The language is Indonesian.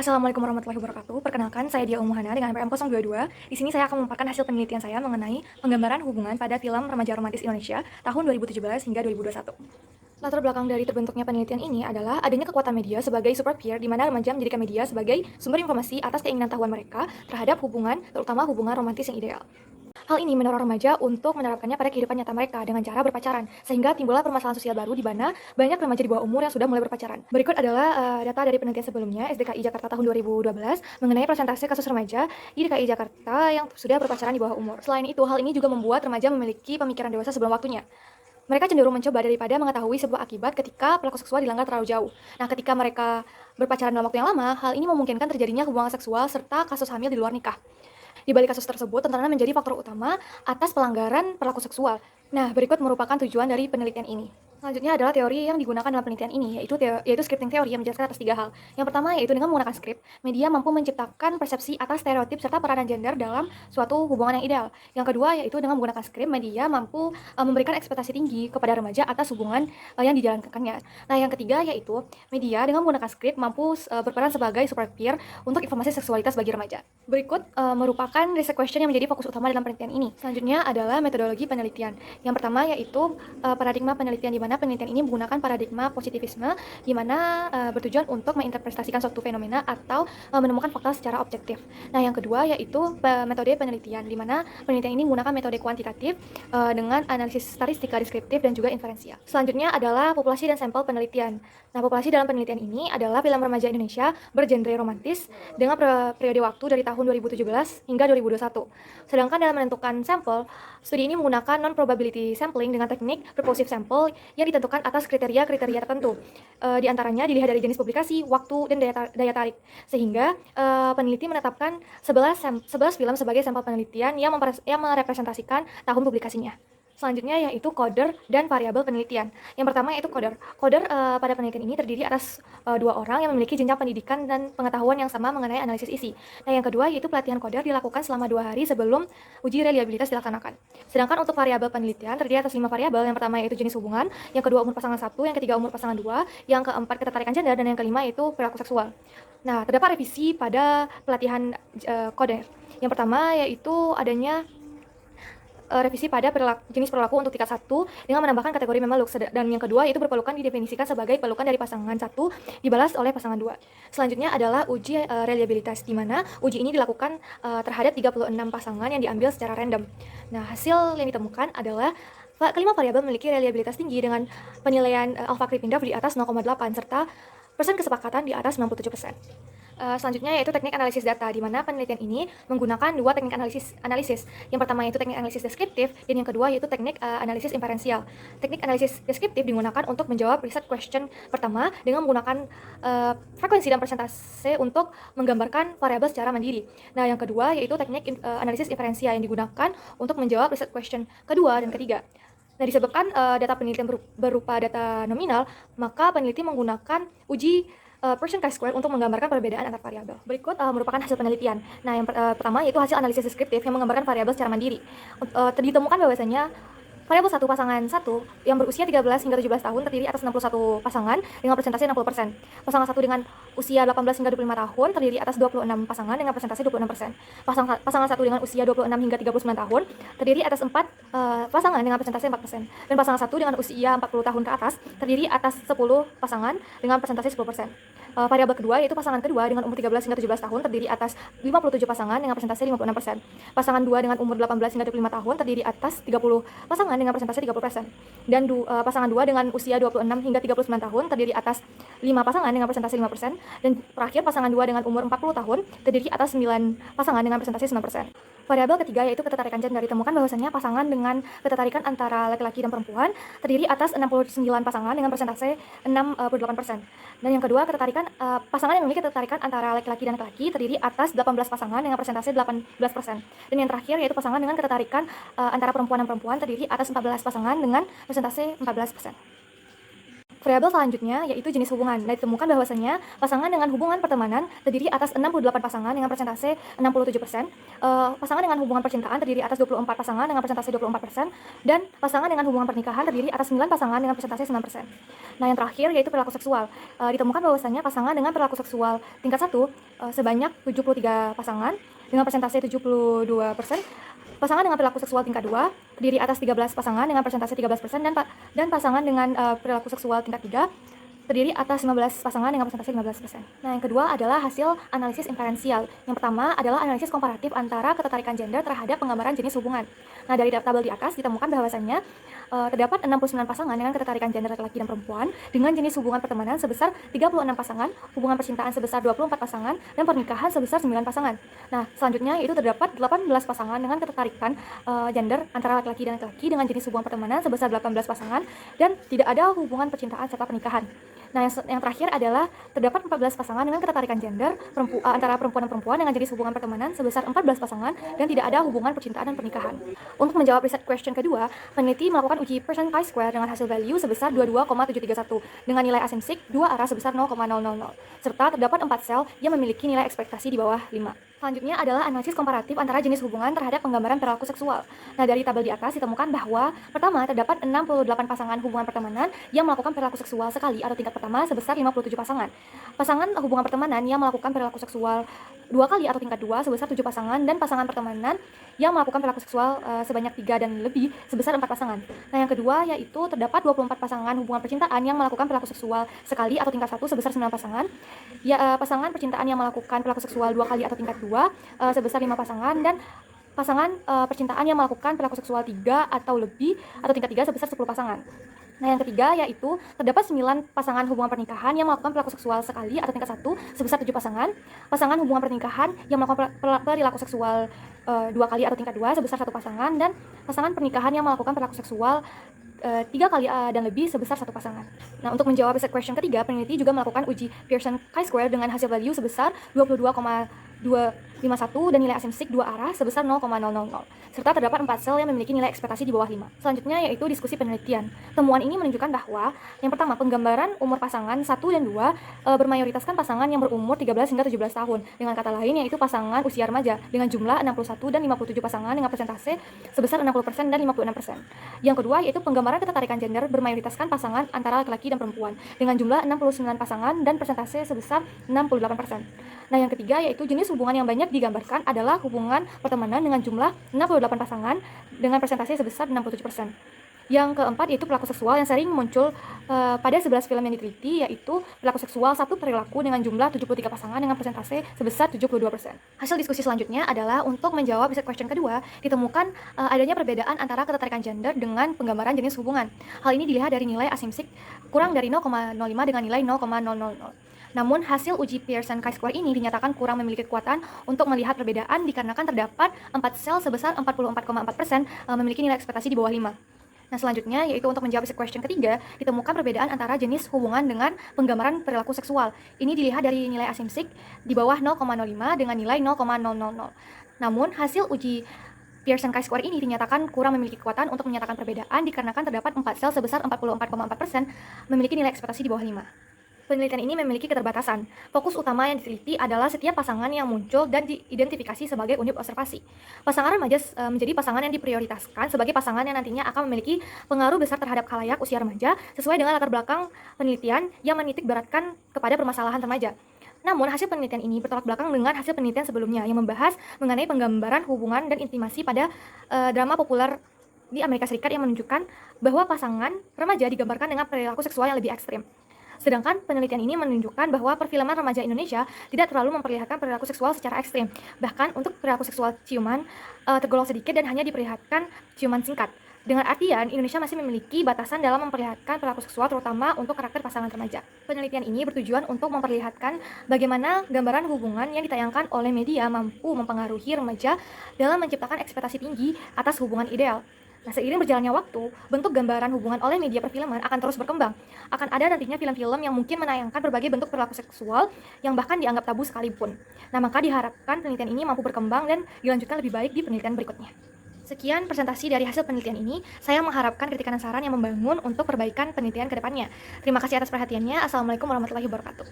Assalamualaikum warahmatullahi wabarakatuh. Perkenalkan, saya Dia Umuhana dengan NPM 022. Di sini saya akan memaparkan hasil penelitian saya mengenai penggambaran hubungan pada film remaja romantis Indonesia tahun 2017 hingga 2021. Latar belakang dari terbentuknya penelitian ini adalah adanya kekuatan media sebagai super peer, di mana remaja menjadikan media sebagai sumber informasi atas keinginan tahuan mereka terhadap hubungan, terutama hubungan romantis yang ideal. Hal ini mendorong remaja untuk menerapkannya pada kehidupan nyata mereka dengan cara berpacaran, sehingga timbullah permasalahan sosial baru di mana banyak remaja di bawah umur yang sudah mulai berpacaran. Berikut adalah data dari penelitian sebelumnya SDKI Jakarta tahun 2012 mengenai persentase kasus remaja di DKI Jakarta yang sudah berpacaran di bawah umur. Selain itu, hal ini juga membuat remaja memiliki pemikiran dewasa sebelum waktunya. Mereka cenderung mencoba daripada mengetahui sebuah akibat ketika pelaku seksual dilanggar terlalu jauh. Nah, ketika mereka berpacaran dalam waktu yang lama, hal ini memungkinkan terjadinya hubungan seksual serta kasus hamil di luar nikah. Di balik kasus tersebut, tekanan menjadi faktor utama atas pelanggaran perilaku seksual. Nah, berikut merupakan tujuan dari penelitian ini. Selanjutnya adalah teori yang digunakan dalam penelitian ini, yaitu scripting teori yang menjelaskan atas 3 hal. Yang pertama yaitu dengan menggunakan skrip, media mampu menciptakan persepsi atas stereotip serta peranan gender dalam suatu hubungan yang ideal. Yang kedua yaitu dengan menggunakan skrip, media mampu memberikan ekspektasi tinggi kepada remaja atas hubungan yang dijalankannya. Nah, yang ketiga yaitu media dengan menggunakan skrip mampu berperan sebagai super peer untuk informasi seksualitas bagi remaja. Berikut merupakan research question yang menjadi fokus utama dalam penelitian ini. Selanjutnya adalah metodologi penelitian. Yang pertama yaitu paradigma penelitian, di mana penelitian ini menggunakan paradigma positivisme, di mana bertujuan untuk menginterpretasikan suatu fenomena atau menemukan fakta secara objektif. Nah, yang kedua yaitu metode penelitian, di mana penelitian ini menggunakan metode kuantitatif dengan analisis statistika deskriptif dan juga inferensial. Selanjutnya adalah populasi dan sampel penelitian. Nah, populasi dalam penelitian ini adalah film remaja Indonesia bergenre romantis dengan periode waktu dari tahun 2017 hingga 2021. Sedangkan dalam menentukan sampel, studi ini menggunakan non-probability sampling dengan teknik purposive sample yang ditentukan atas kriteria-kriteria tertentu. Di antaranya dilihat dari jenis publikasi, waktu, dan daya tarik. Sehingga peneliti menetapkan 11 film sebagai sampel penelitian yang merepresentasikan tahun publikasinya. Selanjutnya yaitu coder dan variabel penelitian. Yang pertama yaitu coder. Coder pada penelitian ini terdiri atas 2 orang yang memiliki jenjang pendidikan dan pengetahuan yang sama mengenai analisis isi. Nah, yang kedua yaitu pelatihan coder dilakukan selama 2 hari sebelum uji reliabilitas dilaksanakan. Sedangkan untuk variabel penelitian terdiri atas 5 variabel. Yang pertama yaitu jenis hubungan, yang kedua umur pasangan 1, yang ketiga umur pasangan 2, yang keempat ketertarikan gender, dan yang kelima yaitu perilaku seksual. Nah, terdapat revisi pada pelatihan coder. Yang pertama yaitu adanya revisi pada jenis perilaku untuk tingkat 1 dengan menambahkan kategori memeluk, dan yang kedua yaitu berpelukan didefinisikan sebagai pelukan dari pasangan 1 dibalas oleh pasangan 2. Selanjutnya adalah uji reliabilitas, di mana uji ini dilakukan terhadap 36 pasangan yang diambil secara random. Nah, hasil yang ditemukan adalah kelima variabel memiliki reliabilitas tinggi dengan penilaian alpha Kripinda di atas 0,8 serta persen kesepakatan di atas 97%. Selanjutnya yaitu teknik analisis data, di mana penelitian ini menggunakan 2 teknik analisis. Yang pertama yaitu teknik analisis deskriptif, dan yang kedua yaitu teknik analisis inferensial. Teknik analisis deskriptif digunakan untuk menjawab research question pertama dengan menggunakan frekuensi dan persentase untuk menggambarkan variabel secara mandiri. Nah, yang kedua yaitu teknik analisis inferensial yang digunakan untuk menjawab research question kedua dan ketiga. Nah, disebabkan data penelitian berupa data nominal, maka peneliti menggunakan uji Persian chi-square untuk menggambarkan perbedaan antar variabel. Berikut merupakan hasil penelitian. Nah, yang pertama yaitu hasil analisis deskriptif yang menggambarkan variabel secara mandiri. Ditemukan bahwasanya variabel 1 pasangan 1 yang berusia 13 hingga 17 tahun terdiri atas 61 pasangan dengan persentase 60%. Pasangan 1 dengan usia 18 hingga 25 tahun terdiri atas 26 pasangan dengan persentase 26%. Pasangan 1 dengan usia 26 hingga 39 tahun terdiri atas 4 pasangan dengan persentase 4%. Dan pasangan 1 dengan usia 40 tahun ke atas terdiri atas 10 pasangan dengan persentase 10%. Variabel kedua yaitu pasangan kedua dengan umur 13 hingga 17 tahun terdiri atas 57 pasangan dengan persentase 56%. Pasangan 2 dengan umur 18 hingga 25 tahun terdiri atas 30 pasangan dengan persentase 30%. Dan pasangan 2 dengan usia 26 hingga 39 tahun terdiri atas 5 pasangan dengan persentase 5%. Dan terakhir pasangan 2 dengan umur 40 tahun terdiri atas 9 pasangan dengan persentase 9%. Variabel ketiga yaitu ketertarikan gender. Ditemukan bahwasanya pasangan dengan ketertarikan antara laki-laki dan perempuan terdiri atas 69 pasangan dengan persentase 68%. Dan yang kedua, pasangan yang memiliki ketertarikan antara laki-laki dan laki terdiri atas 18 pasangan dengan persentase 18%. Dan yang terakhir yaitu pasangan dengan ketertarikan antara perempuan dan perempuan terdiri atas 14 pasangan dengan persentase 14%. Variabel selanjutnya yaitu jenis hubungan. Dan ditemukan bahwasanya pasangan dengan hubungan pertemanan terdiri atas 68 pasangan dengan persentase 67%, pasangan dengan hubungan percintaan terdiri atas 24 pasangan dengan persentase 24%, dan pasangan dengan hubungan pernikahan terdiri atas 9 pasangan dengan persentase 9%. Nah, yang terakhir yaitu perilaku seksual. Ditemukan bahwasanya pasangan dengan perilaku seksual tingkat 1 sebanyak 73 pasangan dengan persentase 72%. Pasangan dengan perilaku seksual tingkat 2 terdiri atas 13 pasangan dengan persentase 13%, dan pasangan dengan perilaku seksual tingkat 3 terdiri atas 15 pasangan dengan persentase 15%. Nah, yang kedua adalah hasil analisis inferensial. Yang pertama adalah analisis komparatif antara ketertarikan gender terhadap penggambaran jenis hubungan. Nah, dari tabel di atas ditemukan bahwasannya terdapat 69 pasangan dengan ketertarikan gender laki-laki dan perempuan dengan jenis hubungan pertemanan sebesar 36 pasangan, hubungan percintaan sebesar 24 pasangan, dan pernikahan sebesar 9 pasangan. Nah, selanjutnya yaitu terdapat 18 pasangan dengan ketertarikan gender antara laki-laki dan laki-laki dengan jenis hubungan pertemanan sebesar 18 pasangan, dan tidak ada hubungan percintaan serta pernikahan. Nah, yang terakhir adalah terdapat 14 pasangan dengan ketertarikan gender antara perempuan dan perempuan dengan jenis hubungan pertemanan sebesar 14 pasangan, dan tidak ada hubungan percintaan dan pernikahan. Untuk menjawab research question kedua, peneliti melakukan uji Pearson chi-square dengan hasil value sebesar 22,731 dengan nilai asimsik 2 arah sebesar 0,000, serta terdapat 4 sel yang memiliki nilai ekspektasi di bawah 5. Selanjutnya adalah analisis komparatif antara jenis hubungan terhadap penggambaran perilaku seksual. Nah, dari tabel di atas ditemukan bahwa pertama terdapat 68 pasangan hubungan pertemanan yang melakukan perilaku seksual sekali atau tingkat pertama sebesar 57 pasangan. Pasangan hubungan pertemanan yang melakukan perilaku seksual 2 kali atau tingkat 2 sebesar 7 pasangan, dan pasangan pertemanan yang melakukan perilaku seksual sebanyak 3 dan lebih sebesar 4 pasangan. Nah, yang kedua yaitu terdapat 24 pasangan hubungan percintaan yang melakukan perilaku seksual sekali atau tingkat 1 sebesar 9 pasangan. Pasangan percintaan yang melakukan perilaku seksual 2 kali atau tingkat 2 sebesar 5 pasangan, dan pasangan percintaan yang melakukan perilaku seksual 3 atau lebih atau tingkat 3 sebesar 10 pasangan. Nah, yang ketiga yaitu terdapat 9 pasangan hubungan pernikahan yang melakukan perilaku seksual sekali atau tingkat 1 sebesar 7 pasangan, pasangan hubungan pernikahan yang melakukan perilaku seksual 2 kali atau tingkat 2 sebesar 1 pasangan, dan pasangan pernikahan yang melakukan perilaku seksual 3 kali dan lebih sebesar 1 pasangan. Nah, untuk menjawab research question ketiga, peneliti juga melakukan uji Pearson chi-square dengan hasil value sebesar 22,251 dan nilai asimsik 2 arah sebesar 0,000, serta terdapat 4 sel yang memiliki nilai ekspektasi di bawah 5. Selanjutnya yaitu diskusi penelitian. Temuan ini menunjukkan bahwa yang pertama, penggambaran umur pasangan 1 dan 2 bermayoritaskan pasangan yang berumur 13 hingga 17 tahun. Dengan kata lain yaitu pasangan usia remaja dengan jumlah 61 dan 57 pasangan dengan persentase sebesar 60% dan 56%. Yang kedua yaitu penggambaran ketertarikan gender bermayoritaskan pasangan antara laki-laki dan perempuan dengan jumlah 69 pasangan dan persentase sebesar 68%. Nah, yang ketiga yaitu jenis hubungan yang banyak digambarkan adalah hubungan pertemanan dengan jumlah 68 pasangan dengan persentase sebesar 67%. Yang keempat yaitu perilaku seksual yang sering muncul pada 11 film yang diteliti, yaitu perilaku seksual satu perilaku dengan jumlah 73 pasangan dengan persentase sebesar 72%. Hasil diskusi selanjutnya adalah untuk menjawab research question kedua, ditemukan adanya perbedaan antara ketertarikan gender dengan penggambaran jenis hubungan. Hal ini dilihat dari nilai asimsik kurang dari 0,05 dengan nilai 0,000. Namun, hasil uji Pearson chi-square ini dinyatakan kurang memiliki kekuatan untuk melihat perbedaan dikarenakan terdapat 4 sel sebesar 44,4% memiliki nilai ekspektasi di bawah 5. Nah, selanjutnya yaitu untuk menjawab question ketiga, ditemukan perbedaan antara jenis hubungan dengan penggambaran perilaku seksual. Ini dilihat dari nilai asimsik di bawah 0,05 dengan nilai 0,000. Namun, hasil uji Pearson chi-square ini dinyatakan kurang memiliki kekuatan untuk menyatakan perbedaan dikarenakan terdapat 4 sel sebesar 44,4% memiliki nilai ekspektasi di bawah 5. Penelitian ini memiliki keterbatasan. Fokus utama yang diteliti adalah setiap pasangan yang muncul dan diidentifikasi sebagai unit observasi. Pasangan remaja menjadi pasangan yang diprioritaskan sebagai pasangan yang nantinya akan memiliki pengaruh besar terhadap khalayak usia remaja sesuai dengan latar belakang penelitian yang menitik beratkan kepada permasalahan remaja. Namun, hasil penelitian ini bertolak belakang dengan hasil penelitian sebelumnya yang membahas mengenai penggambaran hubungan dan intimasi pada drama populer di Amerika Serikat yang menunjukkan bahwa pasangan remaja digambarkan dengan perilaku seksual yang lebih ekstrim. Sedangkan penelitian ini menunjukkan bahwa perfilman remaja Indonesia tidak terlalu memperlihatkan perilaku seksual secara ekstrim. Bahkan untuk perilaku seksual ciuman tergolong sedikit dan hanya diperlihatkan ciuman singkat. Dengan artian, Indonesia masih memiliki batasan dalam memperlihatkan perilaku seksual terutama untuk karakter pasangan remaja. Penelitian ini bertujuan untuk memperlihatkan bagaimana gambaran hubungan yang ditayangkan oleh media mampu mempengaruhi remaja dalam menciptakan ekspektasi tinggi atas hubungan ideal. Nah, seiring berjalannya waktu, bentuk gambaran hubungan oleh media perfilman akan terus berkembang. Akan ada nantinya film-film yang mungkin menayangkan berbagai bentuk perilaku seksual yang bahkan dianggap tabu sekalipun. Nah, maka diharapkan penelitian ini mampu berkembang dan dilanjutkan lebih baik di penelitian berikutnya. Sekian presentasi dari hasil penelitian ini. Saya mengharapkan kritikan dan saran yang membangun untuk perbaikan penelitian ke depannya. Terima kasih atas perhatiannya. Assalamualaikum warahmatullahi wabarakatuh.